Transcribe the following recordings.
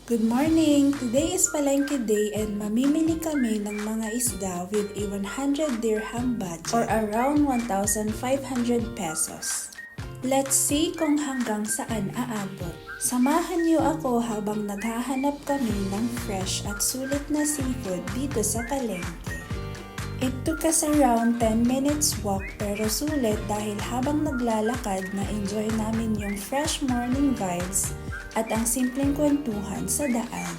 Good morning! Today is Palengke Day and mamimili kami ng mga isda with a 100 dirham budget or around 1,500 pesos. Let's see kung hanggang saan aabot. Samahan niyo ako habang naghahanap kami ng fresh at sulit na seafood dito sa palengke. It took us around 10 minutes walk pero sulit dahil habang naglalakad na-enjoy namin yung fresh morning vibes at ang simpleng kwentuhan sa daan.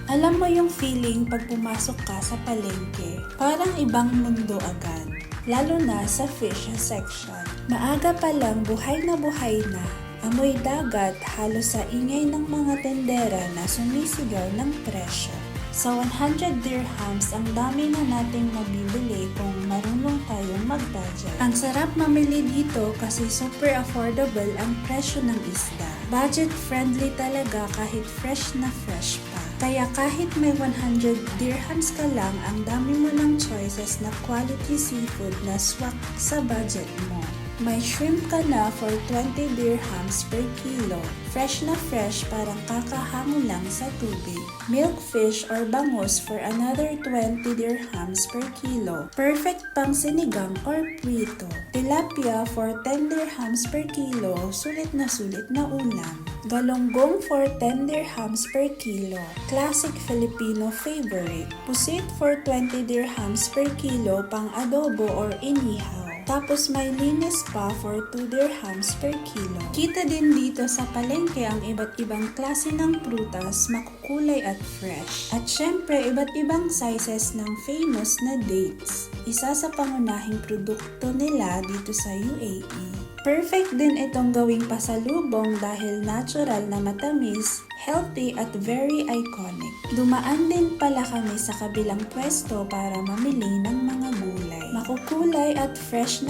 Alam mo yung feeling pag pumasok ka sa palengke, parang ibang mundo agad, lalo na sa fish section. Maaga pa lang buhay na, amoy dagat halos sa ingay ng mga tendera na sumisigaw ng presyo. Sa 100 dirhams, ang dami na nating mabibili kung marunong tayong mag-budget. Ang sarap mamili dito kasi super affordable ang presyo ng isda. Budget friendly talaga kahit fresh pa. Kaya kahit may 100 dirhams ka lang, ang dami mo ng choices na quality seafood na swak sa budget mo. May shrimp ka na for 20 dirhams per kilo. Fresh na fresh, parang kakahango lang sa tubig. Milk fish or bangus for another 20 dirhams per kilo. Perfect pang sinigang or prito. Tilapia for 10 dirhams per kilo. Sulit na ulam. Galonggong for 10 dirhams per kilo. Classic Filipino favorite. Pusit for 20 dirhams per kilo, pang adobo or inihaw. Tapos may linis pa for 2 dirhams per kilo. Kita din dito sa palengke ang iba't ibang klase ng prutas, makukulay at fresh. At syempre, iba't ibang sizes ng famous na dates. Isa sa pangunahing produkto nila dito sa UAE. Perfect din itong gawing pasalubong dahil natural na matamis, healthy at very iconic. Dumaan din pala kami sa kabilang pwesto para mamili ng mga gulay. Makukulay at fresh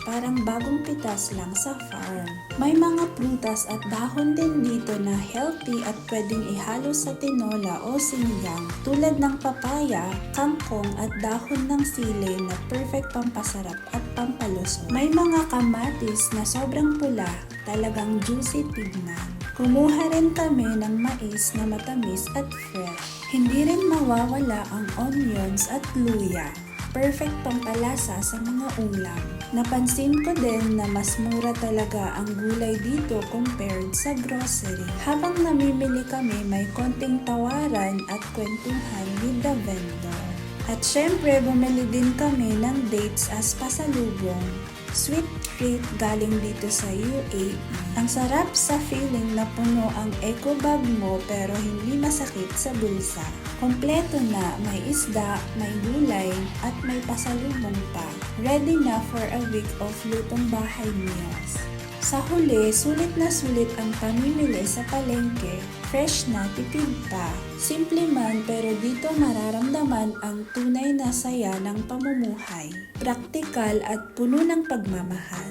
parang bagong pitas lang sa farm. May mga prutas at dahon din dito na healthy at pwedeng ihalo sa tinola o sinigang tulad ng papaya, kangkong at dahon ng sili na perfect pampasarap at pampalusog. May mga kamatis na sobrang pula, talagang juicy tignan. Kumuha rin kami ng mais na matamis at fresh. Hindi rin mawawala ang onions at luya. Perfect pampalasa sa mga ulam. Napansin ko din na mas mura talaga ang gulay dito compared sa grocery. Habang namimili kami, may konting tawaran at kwentuhan with the vendor. At syempre, bumili din kami ng dates as pasalubong. Sweet treat galing dito sa UAE. Ang sarap sa feeling na puno ang eco bag mo pero hindi masakit sa bulsa. Kompleto na, may isda, may gulay, at may pasalubong pa. Ready na for a week of lutong bahay meals. Sa huli, sulit ang pamimili sa palengke. Fresh na, tipid pa. Simple man pero dito mararamdaman ang tunay na saya ng pamumuhay. Praktikal at puno ng pagmamahal.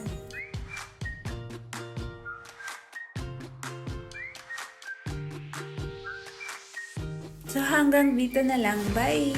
So hanggang dito na lang. Bye!